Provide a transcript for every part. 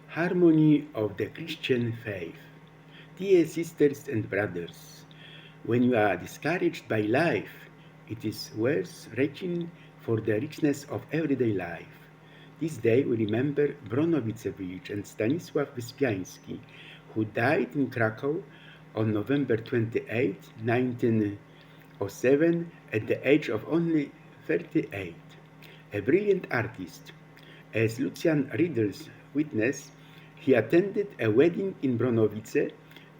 Harmony of the Christian faith. Dear sisters and brothers, when you are discouraged by life, it is worth reaching for the richness of everyday life. This day we remember Bronowicewicz and Stanisław Wyspiański, who died in Krakow on November 28, 1907, at the age of only 38. A brilliant artist. As Lucian Riedl's witness, he attended a wedding in Bronowice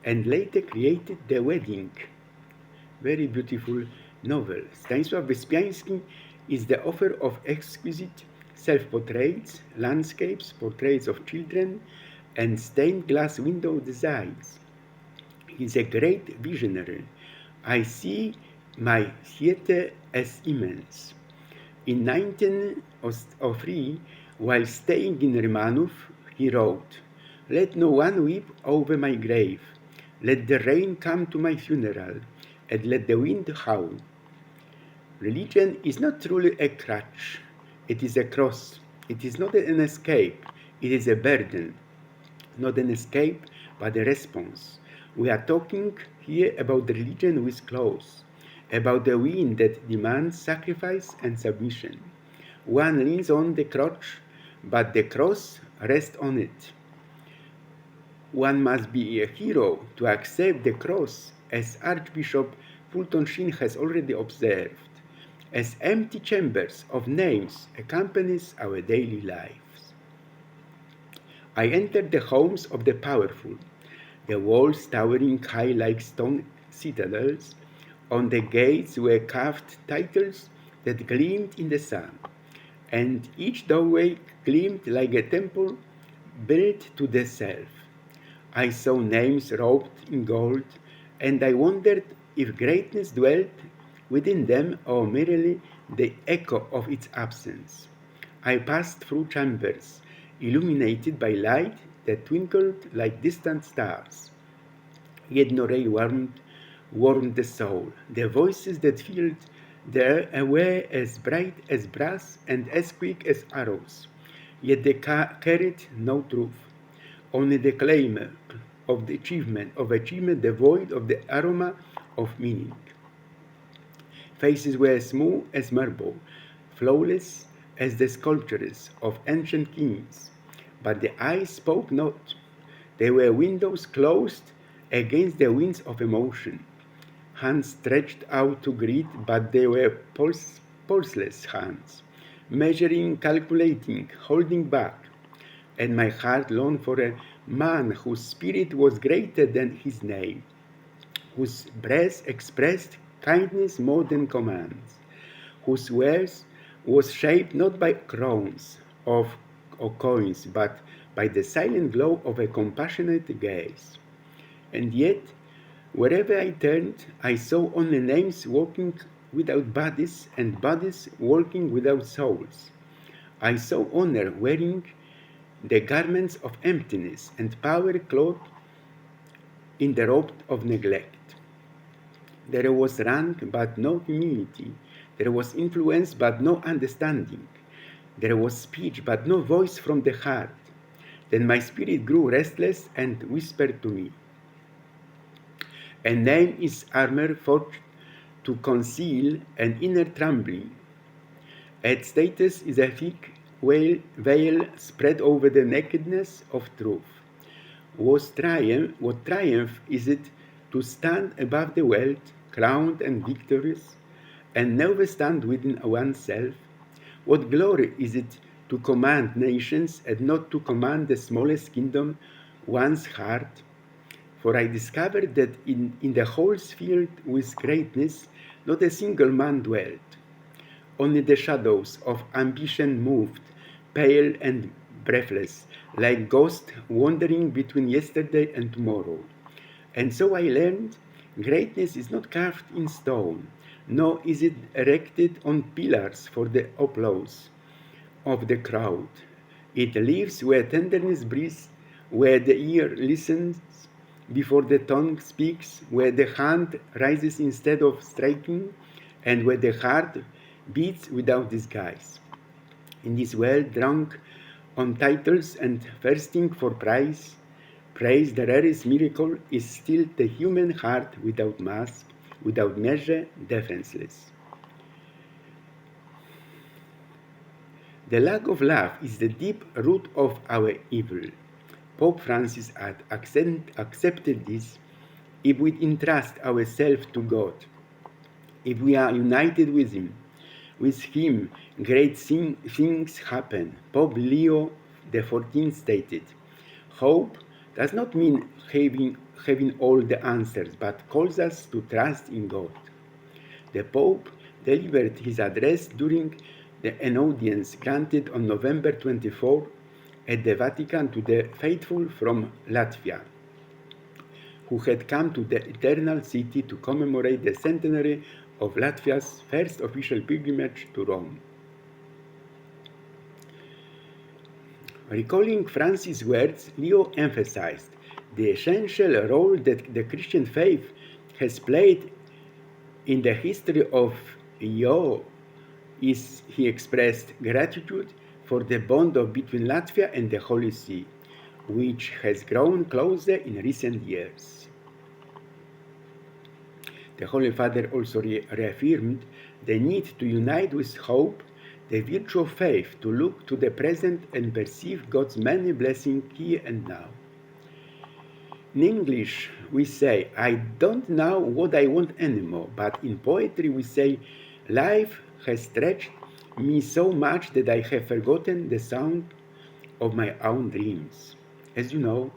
and later created The Wedding. Very beautiful novel. Stanisław Wyspiański is the author of exquisite self-portraits, landscapes, portraits of children, and stained glass window designs. He is a great visionary. I see my theater as immense. In 1903, while staying in Romanów, he wrote, "Let no one weep over my grave. Let the rain come to my funeral, and let the wind howl." Religion is not truly a crutch. It is a cross. It is not an escape. It is a burden. Not an escape, but a response. We are talking here about the religion with clothes, about the wind that demands sacrifice and submission. One leans on the crutch, but the cross rests on it. One must be a hero to accept the cross, as Archbishop Fulton Sheen has already observed, as empty chambers of names accompanies our daily lives. I entered the homes of the powerful, the walls towering high like stone citadels. On the gates were carved titles that gleamed in the sun, and each doorway gleamed like a temple built to the self. I saw names robed in gold, and I wondered if greatness dwelt within them or merely the echo of its absence. I passed through chambers illuminated by light that twinkled like distant stars. Yet no ray warmed the soul. The voices that filled the air were as bright as brass and as quick as arrows. Yet they carried no truth, only the claim of achievement devoid of the aroma of meaning. Faces were smooth as marble, flawless as the sculptures of ancient kings, but the eyes spoke not. They were windows closed against the winds of emotion. Hands stretched out to greet, but they were pulseless hands, measuring, calculating, holding back. And my heart longed for a man whose spirit was greater than his name, whose breath expressed kindness more than commands, whose words was shaped not by crowns or coins, but by the silent glow of a compassionate gaze. And yet, wherever I turned, I saw only names walking without bodies and bodies walking without souls. I saw honor wearing the garments of emptiness and power clothed in the robe of neglect. There was rank but no humility. There was influence but no understanding. There was speech but no voice from the heart. Then my spirit grew restless and whispered to me, "A name is armor forged to conceal an inner trembling. Its status is a thick veil spread over the nakedness of truth. What triumph is it to stand above the world, crowned and victorious, and never stand within oneself? What glory is it to command nations and not to command the smallest kingdom, one's heart? For I discovered that in the halls filled with greatness, not a single man dwelt. Only the shadows of ambition moved, pale and breathless, like ghosts wandering between yesterday and tomorrow. And so I learned, greatness is not carved in stone, nor is it erected on pillars for the applause of the crowd. It lives where tenderness breathes, where the ear listens before the tongue speaks, where the hand rises instead of striking, and where the heart beats without disguise. In this world drunk on titles and thirsting for praise, the rarest miracle is still the human heart without mask, without measure, defenseless. The lack of love is the deep root of our evil. Pope Francis had accepted this if we entrust ourselves to God, if we are united with Him. With Him, great things happen. Pope Leo XIV stated, "Hope does not mean having all the answers, but calls us to trust in God." The Pope delivered his address during an audience granted on November 24 at the Vatican to the faithful from Latvia, who had come to the Eternal City to commemorate the centenary of Latvia's first official pilgrimage to Rome. Recalling Francis' words, Leo emphasized the essential role that the Christian faith has played in the history of Io. He expressed gratitude for the bond between Latvia and the Holy See, which has grown closer in recent years. The Holy Father also reaffirmed the need to unite with hope, the virtue of faith, to look to the present and perceive God's many blessings here and now. In English, we say, "I don't know what I want anymore," but in poetry we say, "Life has stretched me so much that I have forgotten the sound of my own dreams." As you know,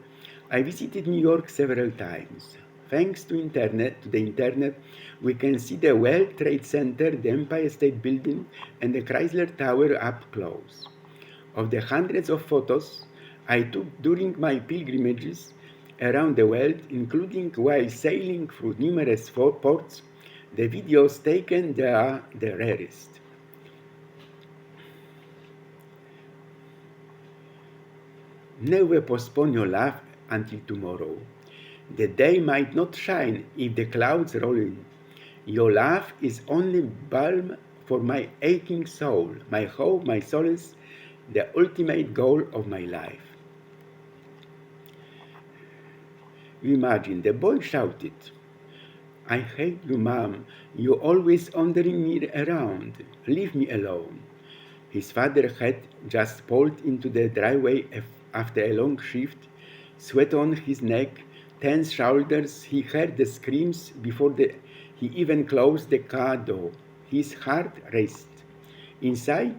I visited New York several times. Thanks to the internet, we can see the World Trade Center, the Empire State Building, and the Chrysler Tower up close. Of the hundreds of photos I took during my pilgrimages around the world, including while sailing through numerous ports, the videos taken there are the rarest. Never postpone your love until tomorrow. The day might not shine if the clouds roll in. Your love is only balm for my aching soul, my hope, my solace, the ultimate goal of my life. You imagine, the boy shouted, "I hate you, Mom. You're always ordering me around. Leave me alone." His father had just pulled into the driveway after a long shift, sweat on his neck, tense shoulders. He heard the screams before he even closed the car door. His heart raced. Inside,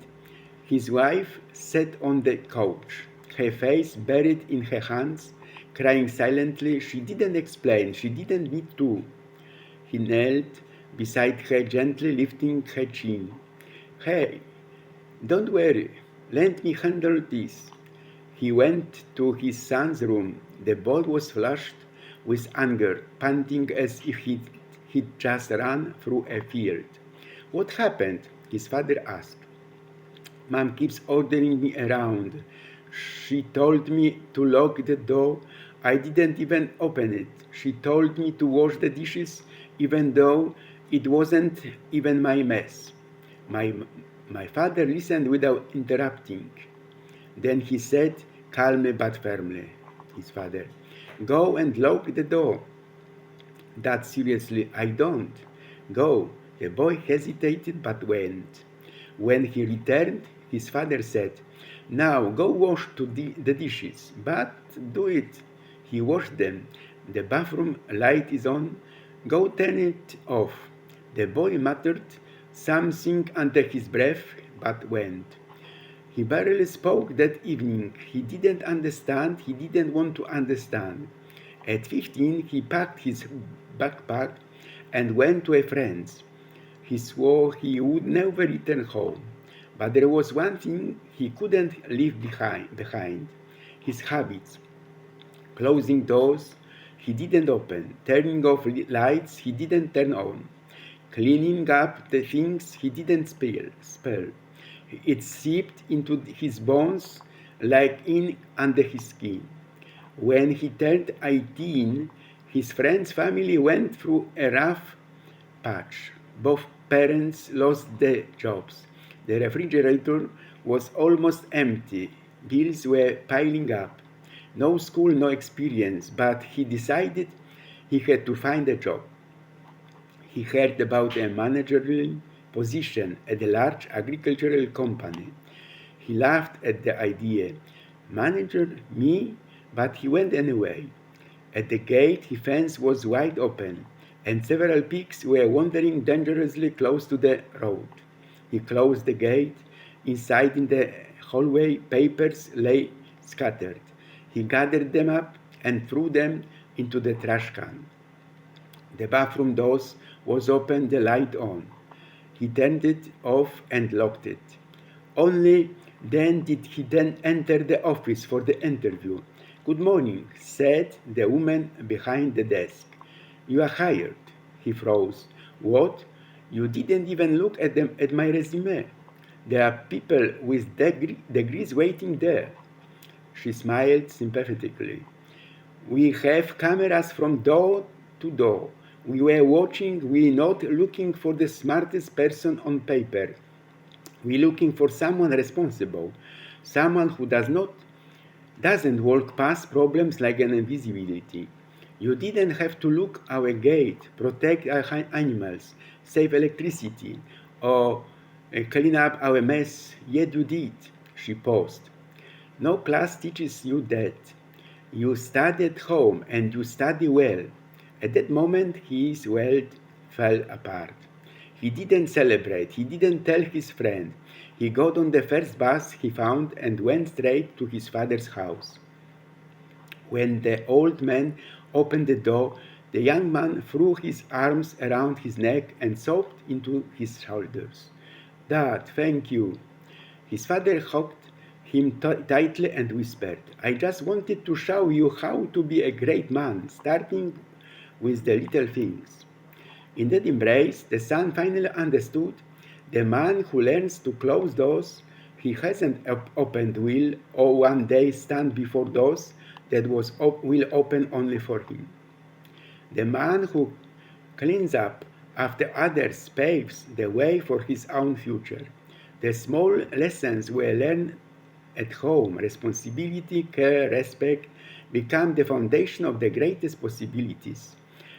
his wife sat on the couch, her face buried in her hands, crying silently. She didn't explain. She didn't need to. He knelt beside her, gently lifting her chin. "Hey, don't worry. Let me handle this." He went to his son's room. The boy was flushed with anger, panting as if he'd just run through a field. "What happened?" his father asked. "Mom keeps ordering me around. She told me to lock the door. I didn't even open it. She told me to wash the dishes, even though it wasn't even my mess." My father listened without interrupting. Then he said, calmly but firmly, his father, "Go and lock the door." "Dad, seriously, I don't." "Go." The boy hesitated but went. When he returned, his father said, "Now go wash the dishes." "But do it." He washed them. "The bathroom light is on. Go turn it off." The boy muttered something under his breath but went. He barely spoke that evening. He didn't understand. He didn't want to understand. At 15, he packed his backpack and went to a friend's. He swore he would never return home. But there was one thing he couldn't leave behind: his habits. Closing doors he didn't open, turning off lights he didn't turn on, cleaning up the things he didn't spill. It seeped into his bones like ink under his skin. When he turned 18, his friend's family went through a rough patch. Both parents lost their jobs. The refrigerator was almost empty. Bills were piling up. No school, no experience, but he decided he had to find a job. He heard about a managerial position at a large agricultural company. He laughed at the idea. Manager, me? But he went anyway. At the gate, his fence was wide open, and several pigs were wandering dangerously close to the road. He closed the gate. Inside in the hallway, papers lay scattered. He gathered them up and threw them into the trash can. The bathroom door was open, the light on. He turned it off and locked it. Only then did he then enter the office for the interview. "Good morning," said the woman behind the desk. "You are hired." He froze. "What? You didn't even look at my resume. There are people with degrees waiting there." She smiled sympathetically. "We have cameras from door to door. We were watching. We're not looking for the smartest person on paper. We're looking for someone responsible, someone who doesn't walk past problems like an invisibility. You didn't have to look our gate, protect our animals, save electricity, or clean up our mess, yet you did." She paused. "No class teaches you that. You study at home, and you study well." At that moment, his world fell apart. He didn't celebrate. He didn't tell his friend. He got on the first bus he found and went straight to his father's house. When the old man opened the door, the young man threw his arms around his neck and sobbed into his shoulders. "Dad, thank you." His father hugged him tightly and whispered, "I just wanted to show you how to be a great man, starting with the little things." In that embrace, the son finally understood the man who learns to close doors he hasn't opened will one day stand before doors that will open only for him. The man who cleans up after others paves the way for his own future. The small lessons we learn at home, responsibility, care, respect, become the foundation of the greatest possibilities.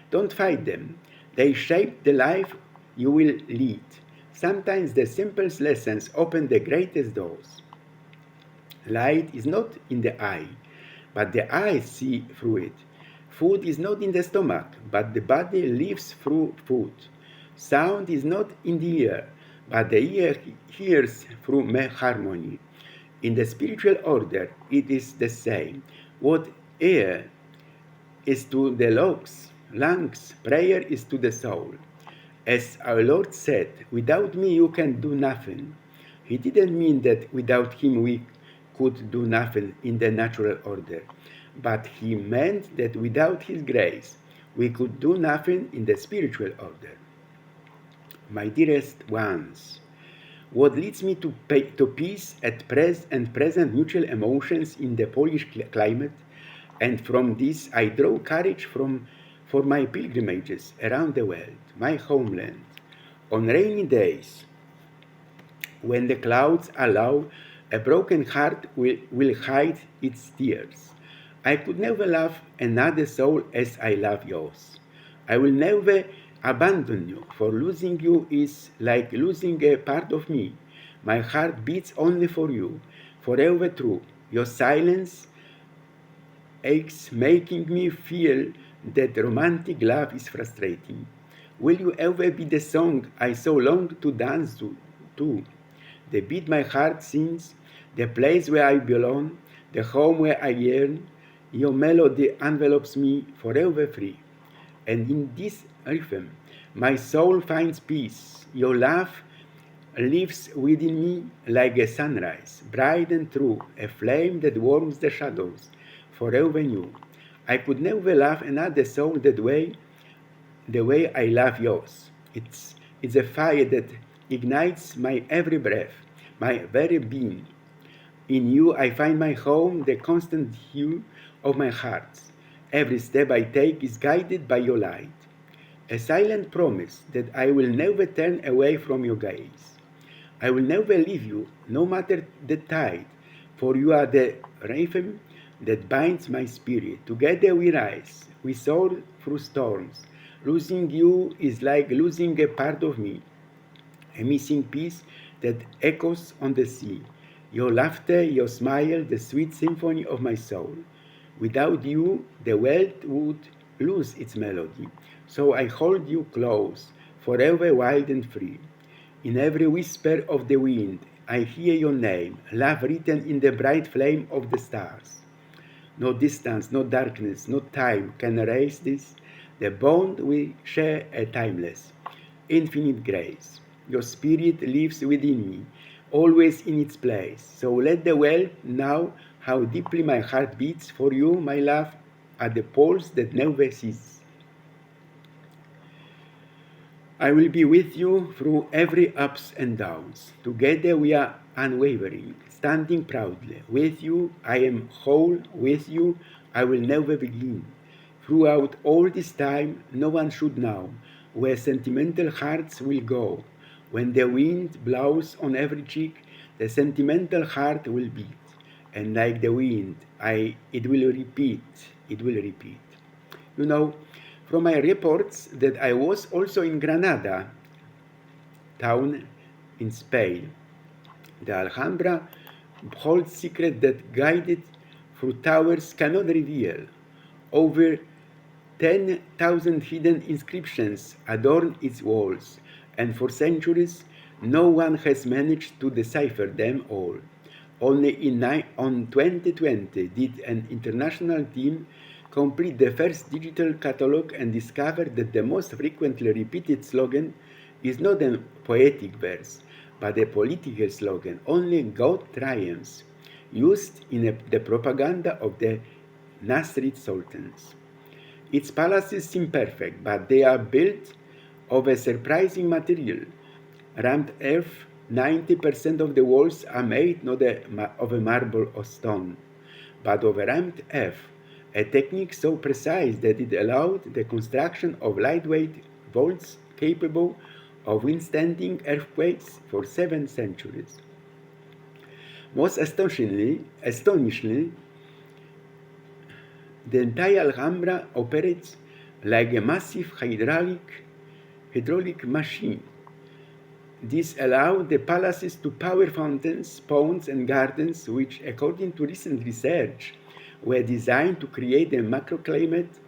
Don't fight them. They shape the life you will lead. Sometimes the simplest lessons open the greatest doors. Light is not in the eye, but the eyes see through it. Food is not in the stomach, but the body lives through food. Sound is not in the ear, but the ear hears through harmony. In the spiritual order, it is the same. What air is to the lungs, prayer is to the soul. As our Lord said, "Without me you can do nothing." He didn't mean that without him we could do nothing in the natural order, but he meant that without his grace we could do nothing in the spiritual order. My dearest ones, what leads me to peace and present mutual emotions in the Polish climate, and from this I draw courage for my pilgrimages around the world, my homeland. On rainy days, when the clouds allow, a broken heart will hide its tears. I could never love another soul as I love yours. I will never abandon you, for losing you is like losing a part of me. My heart beats only for you, forever true. Your silence aches, making me feel that romantic love is frustrating. Will you ever be the song I so long to dance to? The beat my heart sings, the place where I belong, the home where I yearn. Your melody envelops me forever free. And in this rhythm, my soul finds peace. Your love lives within me like a sunrise, bright and true, a flame that warms the shadows, forever new. I could never love another soul that way, the way I love yours. It's a fire that ignites my every breath, my very being. In you I find my home, the constant hue of my heart. Every step I take is guided by your light. A silent promise that I will never turn away from your gaze. I will never leave you, no matter the tide. For you are the rhythm that binds my spirit. Together we rise, we soar through storms. Losing you is like losing a part of me, a missing piece that echoes on the sea. Your laughter, your smile, the sweet symphony of my soul. Without you, the world would lose its melody. So I hold you close, forever wild and free. In every whisper of the wind, I hear your name, love written in the bright flame of the stars. No distance, no darkness, no time can erase this. The bond we share a timeless, infinite grace. Your spirit lives within me, always in its place. So let the world know how deeply my heart beats for you, my love, at the pulse that never ceases. I will be with you through every ups and downs. Together we are unwavering, standing proudly. With you I am whole, with you I will never begin. Throughout all this time no one should know where sentimental hearts will go. When the wind blows on every cheek, the sentimental heart will beat. And like the wind, it will repeat, it will repeat. You know, from my reports that I was also in Granada town in Spain. The Alhambra holds secret that guided through towers cannot reveal. Over 10,000 hidden inscriptions adorn its walls, and for centuries no one has managed to decipher them all. Only on 2020 did an international team complete the first digital catalog and discover that the most frequently repeated slogan is not a poetic verse, but a political slogan, only God triumphs, used in the propaganda of the Nasrid sultans. Its palaces seem perfect, but they are built of a surprising material. Rammed earth, 90% of the walls are made not of a marble or stone, but of rammed earth, a technique so precise that it allowed the construction of lightweight vaults capable of withstanding earthquakes for 7 centuries. Most astonishingly, the entire Alhambra operates like a massive hydraulic machine. This allowed the palaces to power fountains, ponds, and gardens, which, according to recent research, were designed to create a microclimate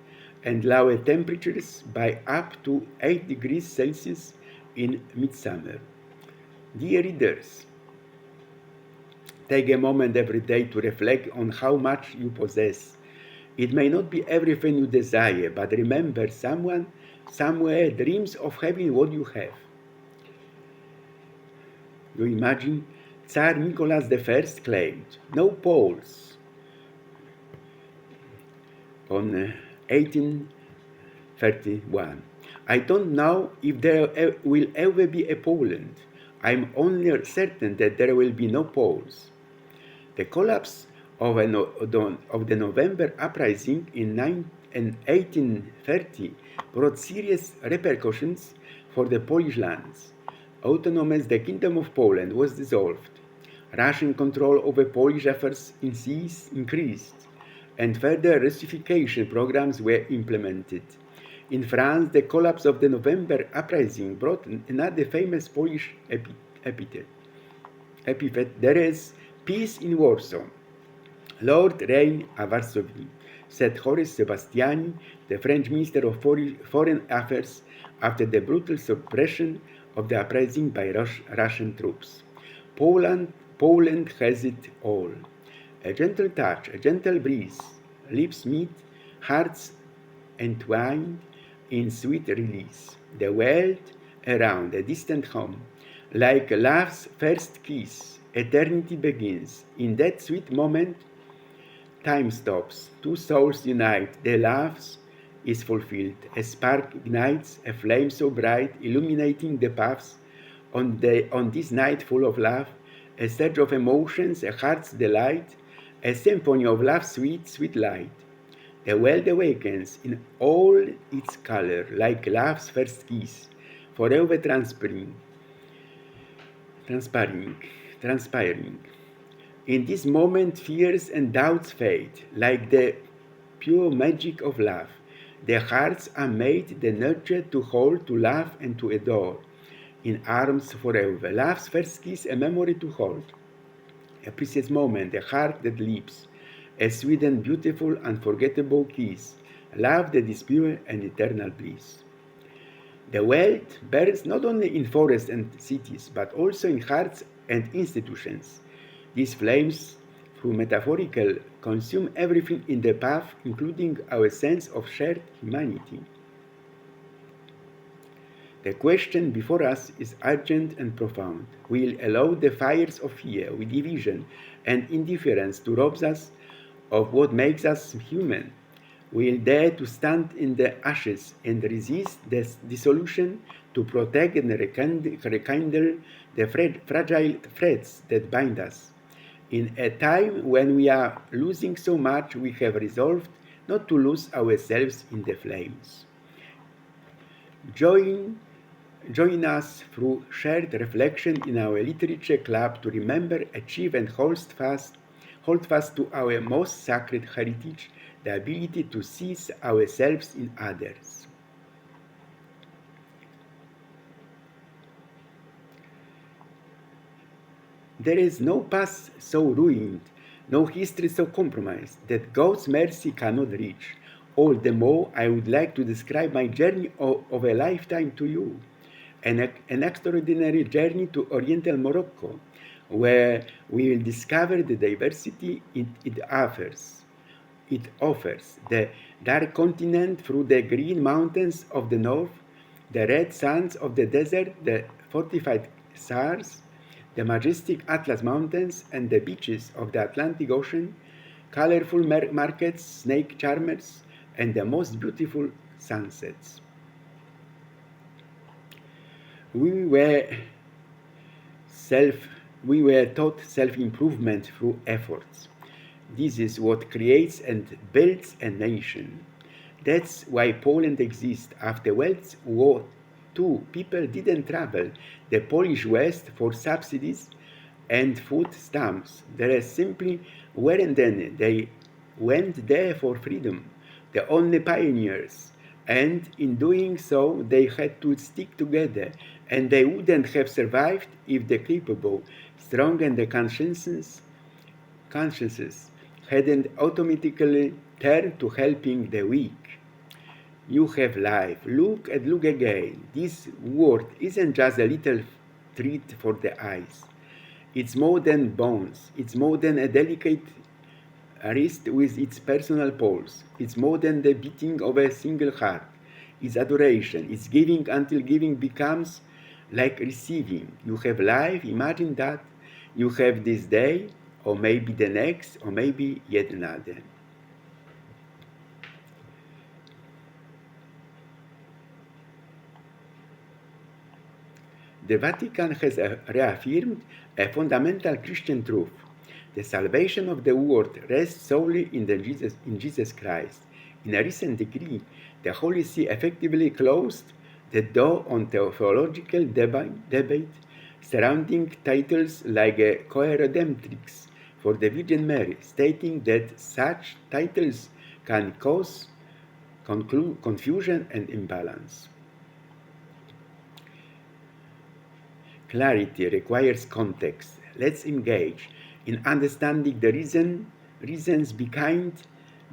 and lower temperatures by up to 8 degrees Celsius in midsummer. Dear readers, take a moment every day to reflect on how much you possess. It may not be everything you desire, but remember, someone somewhere dreams of having what you have. You imagine Tsar Nicholas I claimed no Poles on 1831. I don't know if there will ever be a Poland. I'm only certain that there will be no Poles. The collapse of the November uprising in 1830 brought serious repercussions for the Polish lands. Autonomous, the Kingdom of Poland was dissolved. Russian control over Polish affairs in seas increased, and further Russification programs were implemented. In France, the collapse of the November uprising brought another famous Polish epithet. There is peace in Warsaw. Lord reign a Varsovie, said Horace Sebastiani, the French Minister of Foreign Affairs, after the brutal suppression of the uprising by Russian troops. Poland has it all. A gentle touch, a gentle breeze, lips meet, hearts entwined in sweet release. The world around, a distant home, like love's first kiss, eternity begins. In that sweet moment, time stops. Two souls unite. Their loves is fulfilled. A spark ignites, a flame so bright, illuminating the paths on this night full of love. A surge of emotions, a heart's delight, a symphony of love's sweet, sweet light. The world awakens in all its color, like love's first kiss, forever transpiring. In this moment, fears and doubts fade, like the pure magic of love. Their hearts are made the nurture to hold, to love, and to adore. In arms forever. Love's first kiss, a memory to hold. A precious moment, a heart that leaps. A sweet and beautiful, unforgettable kiss. Love that is pure and eternal bliss. The world burns not only in forests and cities, but also in hearts and institutions. These flames, through metaphorical, consume everything in their path, including our sense of shared humanity. The question before us is urgent and profound. We'll allow the fires of fear, division, and indifference to rob us of what makes us human. We'll dare to stand in the ashes and resist the dissolution, to protect and rekindle the fragile threads that bind us. In a time when we are losing so much, we have resolved not to lose ourselves in the flames. Join us through shared reflection in our literature club to remember, achieve, and hold fast to our most sacred heritage, the ability to see ourselves in others. There is no past so ruined, no history so compromised, that God's mercy cannot reach. All the more, I would like to describe my journey of a lifetime to you. An extraordinary journey to Oriental Morocco, where we will discover the diversity it offers. It offers the dark continent through the green mountains of the north, the red sands of the desert, the fortified Sahars, the majestic Atlas Mountains, and the beaches of the Atlantic Ocean, colorful markets, snake charmers, and the most beautiful sunsets. We were taught self-improvement through efforts. This is what creates and builds a nation. That's why Poland exists. After World War II, people didn't travel the Polish West for subsidies and food stamps. They simply weren't any. They went there for freedom, the only pioneers. And in doing so, they had to stick together, and they wouldn't have survived if the capable, strong, and the consciences hadn't automatically turned to helping the weak. You have life. Look again. This world isn't just a little treat for the eyes. It's more than bones. It's more than a delicate wrist with its personal pulse. It's more than the beating of a single heart. It's adoration. It's giving until giving becomes like receiving. You have life. Imagine that. You have this day, or maybe the next, or maybe yet another. The Vatican has reaffirmed a fundamental Christian truth. The salvation of the world rests solely in Jesus Christ. In a recent decree, the Holy See effectively closed the door on theological debate surrounding titles like Co-Redemptrix for the Virgin Mary, stating that such titles can cause confusion and imbalance. Clarity requires context. Let's engage in understanding the reasons behind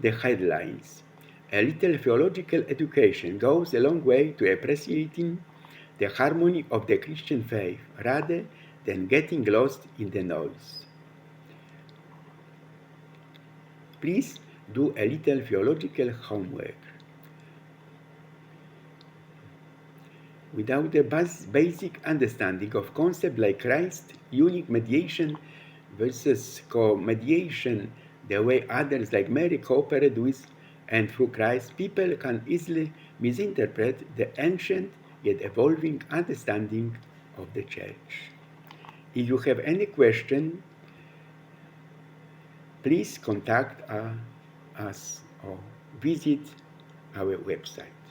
the headlines. A little theological education goes a long way to appreciating the harmony of the Christian faith rather than getting lost in the noise. Please do a little theological homework. Without a basic understanding of concepts like Christ's unique mediation versus co-mediation, the way others like Mary cooperate with and through Christ, people can easily misinterpret the ancient yet evolving understanding of the Church. If you have any question, please contact us or visit our website.